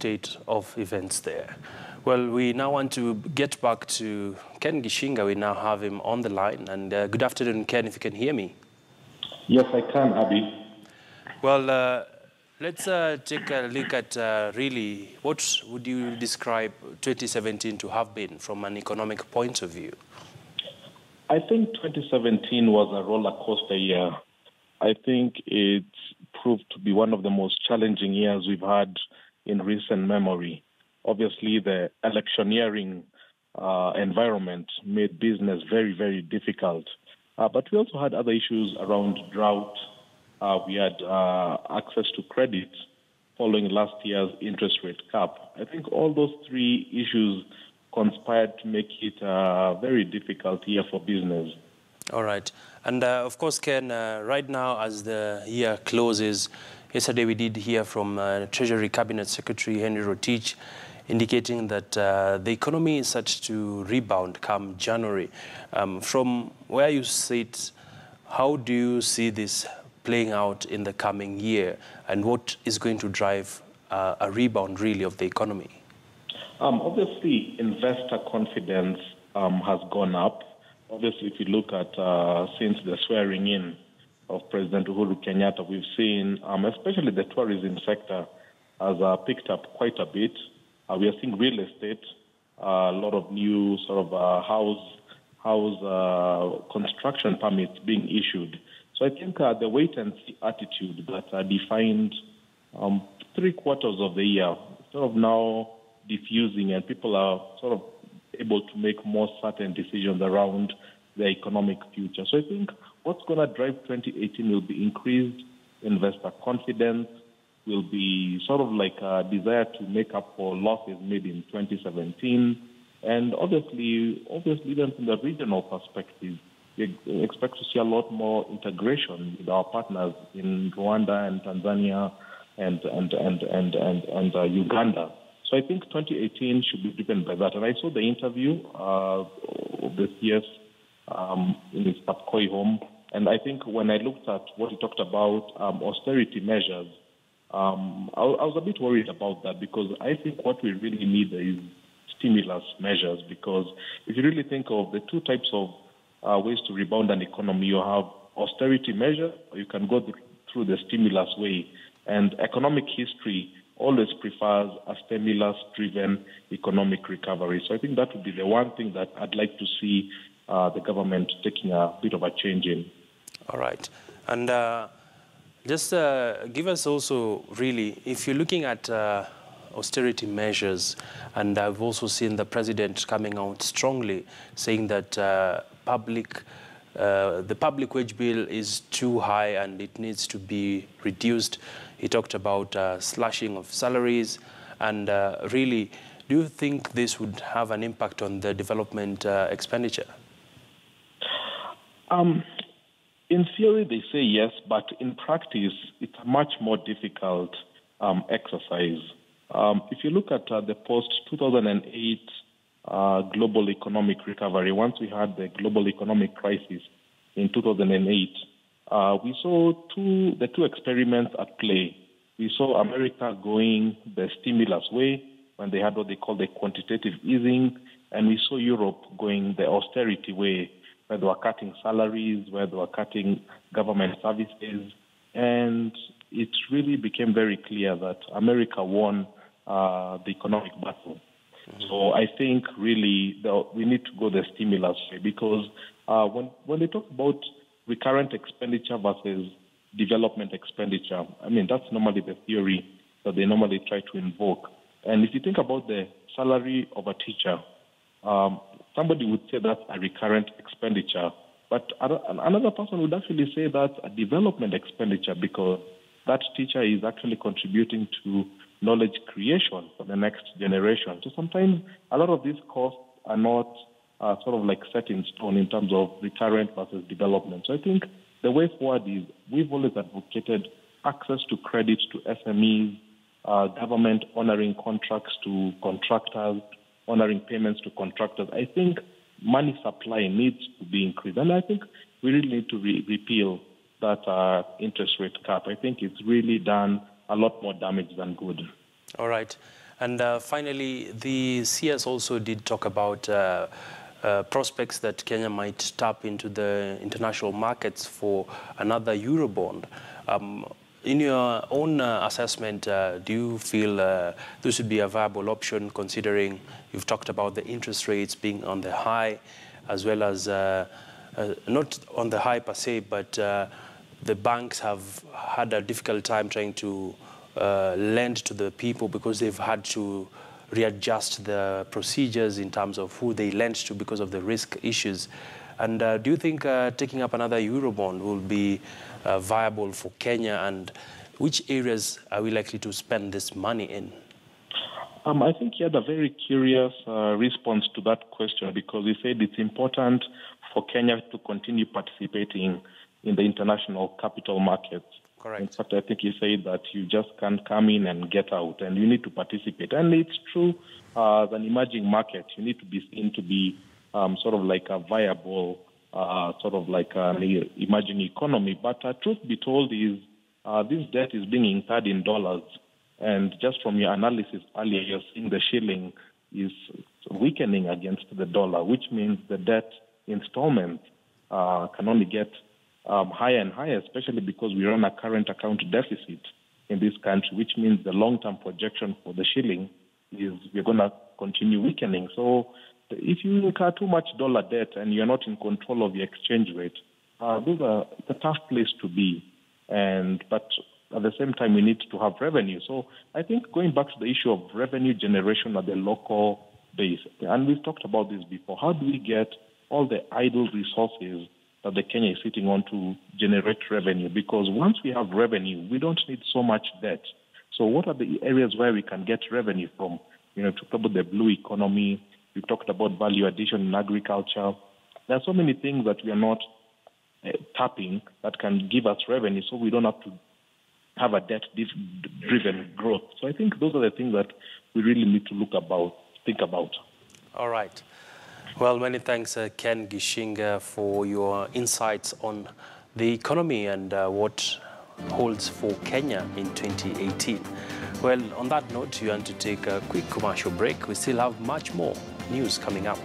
state of events there. Well, we now want to get back to Ken Gishinga. We now have him on the line. And good afternoon, Ken, if you can hear me. Yes, I can, Abby. Well, let's take a look at really what would you describe 2017 to have been from an economic point of view? I think 2017 was a roller coaster year. I think it proved to be one of the most challenging years we've had in recent memory. Obviously, the electioneering environment made business very, very difficult. But we also had other issues around drought. We had access to credit following last year's interest rate cap. I think all those three issues conspired to make it a very difficult year for business. All right. And of course, Ken, right now as the year closes, yesterday we did hear from Treasury Cabinet Secretary Henry Rotich indicating that the economy is set to rebound come January. From where you sit, how do you see this playing out in the coming year, and what is going to drive a rebound really of the economy? Obviously, investor confidence has gone up. Obviously, if you look at since the swearing in of President Uhuru Kenyatta, we've seen, especially the tourism sector, has picked up quite a bit. We are seeing real estate, a lot of new sort of house construction permits being issued. So I think the wait-and-see attitude that defined 3 quarters of the year sort of now diffusing, and people are sort of able to make more certain decisions around their economic future. So I think what's going to drive 2018 will be increased investor confidence, will be sort of like a desire to make up for losses made in 2017. And obviously even from the regional perspective, we expect to see a lot more integration with our partners in Rwanda and Tanzania and Uganda. So I think 2018 should be driven by that. And I saw the interview of the CS in his Kapkoi home. And I think when I looked at what he talked about, austerity measures, I was a bit worried about that, because I think what we really need is stimulus measures. Because if you really think of the two types of ways to rebound an economy, you have austerity measure, or you can go through the stimulus way. And economic history always prefers a stimulus-driven economic recovery. So I think that would be the one thing that I'd like to see the government taking a bit of a change in. All right. And just give us also, really, if you're looking at austerity measures, and I've also seen the president coming out strongly saying that the public wage bill is too high and it needs to be reduced. He talked about slashing of salaries, and really, do you think this would have an impact on the development expenditure? In theory, they say yes, but in practice, it's a much more difficult exercise. If you look at the post-2008 global economic recovery, once we had the global economic crisis in 2008, we saw the two experiments at play. We saw America going the stimulus way when they had what they call the quantitative easing, and we saw Europe going the austerity way, where they were cutting salaries, where they were cutting government services. And it really became very clear that America won the economic battle. So I think really we need to go the stimulus way, because when they talk about recurrent expenditure versus development expenditure, I mean, that's normally the theory that they normally try to invoke. And if you think about the salary of a teacher, somebody would say that's a recurrent expenditure, but another person would actually say that's a development expenditure, because that teacher is actually contributing to knowledge creation for the next generation. So sometimes a lot of these costs are not sort of like set in stone in terms of recurrent versus development. So I think the way forward is we've always advocated access to credit to SMEs, government honoring contracts to contractors, honoring payments to contractors. I think money supply needs to be increased. And I think we really need to repeal that interest rate cap. I think it's really done a lot more damage than good. All right. And finally, the CS also did talk about prospects that Kenya might tap into the international markets for another Eurobond. In your own assessment, do you feel this would be a viable option, considering you've talked about the interest rates being on the high, as well as not on the high per se, but the banks have had a difficult time trying to lend to the people because they've had to readjust the procedures in terms of who they lend to because of the risk issues. And do you think taking up another Eurobond will be viable for Kenya, and which areas are we likely to spend this money in? I think he had a very curious response to that question, because he said it's important for Kenya to continue participating in the international capital markets. Correct. In fact, I think he said that you just can't come in and get out, and you need to participate. And it's true, as an emerging market, you need to be seen to be sort of like a viable, sort of like an emerging economy. But truth be told is this debt is being incurred in dollars. And just from your analysis earlier, you're seeing the shilling is weakening against the dollar, which means the debt installment can only get higher and higher, especially because we run a current account deficit in this country, which means the long-term projection for the shilling is we're going to continue weakening. So if you incur too much dollar debt and you're not in control of your exchange rate, it's a tough place to be. But at the same time, we need to have revenue. So I think going back to the issue of revenue generation at the local base, and we've talked about this before, how do we get all the idle resources that the Kenya is sitting on to generate revenue? Because once we have revenue, we don't need so much debt. So what are the areas where we can get revenue from? You know, talked about the blue economy. We talked about value addition in agriculture. There are so many things that we are not tapping that can give us revenue, so we don't have to have a debt-driven growth. So I think those are the things that we really need to think about. All right. Well, many thanks, Ken Gishinga, for your insights on the economy and what holds for Kenya in 2018. Well, on that note, you want to take a quick commercial break. We still have much more news coming up.